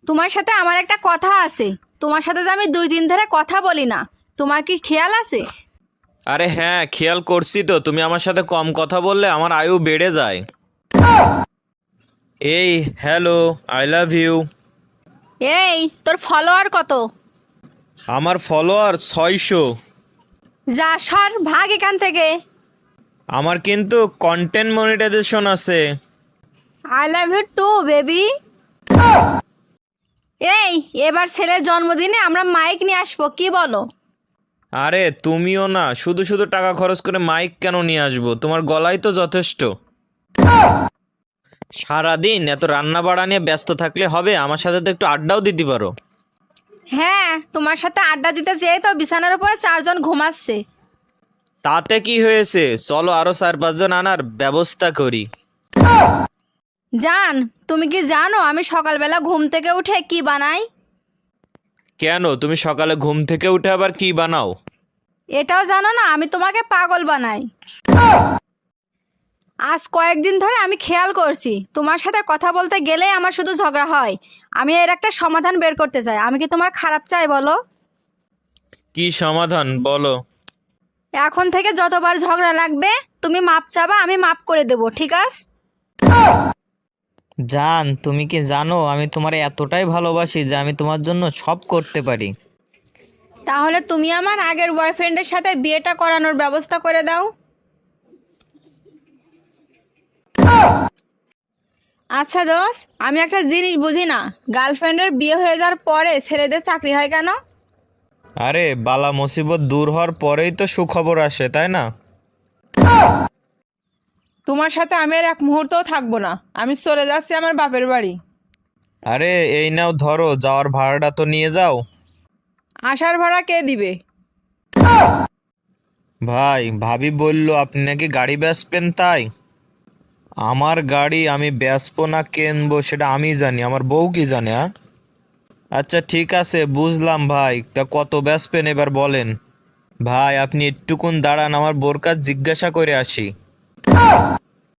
তোমার সাথে আমার একটা কথা আছে। তোমার সাথে যে আমি 2 দিন ধরে কথা বলি না, তোমার কি খেয়াল আছে? আরে হ্যাঁ, খেয়াল করছি তো। তুমি আমার সাথে কম কথা বললে আমার আয়ু বেড়ে যায়। এই হ্যালো, আই লাভ ইউ। এই তোর ফলোয়ার কত? আমার ফলোয়ার 600। যা সর, ভাগ এখান থেকে। আমার কিন্তু কন্টেন্ট মনিটাইজেশন আছে। I love you too baby. এই এবার ছেলের জন্মদিনে আমরা মাইক নিয়ে আসবো, কি বলো? আরে তুমিও না, শুধু শুধু টাকা খরচ করে মাইক কেন নিয়ে আসবো? তোমার গলাই তো যথেষ্ট। সারাদিন এত রান্না বাড়া নিয়ে ব্যস্ত থাকলে হবে? আমার সাথে তো একটু আড্ডাও দিতে পারো। হ্যাঁ, তোমার সাথে আড্ডা দিতে যেয়ে তো বিছানার উপরে 4 জন ঘুমাচ্ছে। তাতে কি হয়েছে? চলো আরো 4-5 জন আনার ব্যবস্থা করি। জান, তুমি কি জানো আমি সকালবেলা ঘুম থেকে উঠে কি বানাই? কেন, তুমি সকালে ঘুম থেকে উঠে আবার কি বানাও? এটাও জানো না? আমি তোমাকে পাগল বানাই। আজ কয়েকদিন ধরে আমি খেয়াল করছি তোমার সাথে কথা বলতে গেলেই আমার শুধু ঝগড়া হয়। আমি এর একটা সমাধান বের করতে চাই। আমি কি তোমার খারাপ চাই বলো? কি সমাধান বলো? এখন থেকে যতবার ঝগড়া লাগবে তুমি মাপ চাবা, আমি মাপ করে দেবো, ঠিক আছে? জান, তুমি কি জানো আমি তোমার এতটাই ভালোবাসি যে আমি তোমার জন্য সব করতে পারি। তাহলে তুমি আমার আগের বয়ফ্রেন্ডের সাথে বিয়েটা করানোর ব্যবস্থা করে দাও। আচ্ছা দোস্ত, আমি একটা জিনিস বুঝি না, গার্লফ্রেন্ডের বিয়ে হয়ে যাওয়ার পরে ছেলেদের চাকরি হয় কেন? আরে বালা মুসিবত দূর হওয়ার পরেই তো সুখবর আসে, তাই না? তোমার সাথে আমি আর এক মুহূর্তও থাকবো না। আমি চলে যাচ্ছি আমার বাপের বাড়ি। আরে এই নাও ধরো, যাওয়ার ভাড়াটা তো নিয়ে যাও। আসার ভাড়া কে দিবে? ভাই, ভাবি বলল আপনি নাকি গাড়ি বেচবেন, তাই। আমার গাড়ি আমি বেচবো না কিনবো সেটা আমি জানি, আমার বউ কি জানে? আচ্ছা ঠিক আছে, বুঝলাম ভাই। তা কত বেচবেন এবার বলেন। ভাই আপনি একটুকুন দাঁড়ান, আমার বোর কাছে জিজ্ঞাসা করে আসি।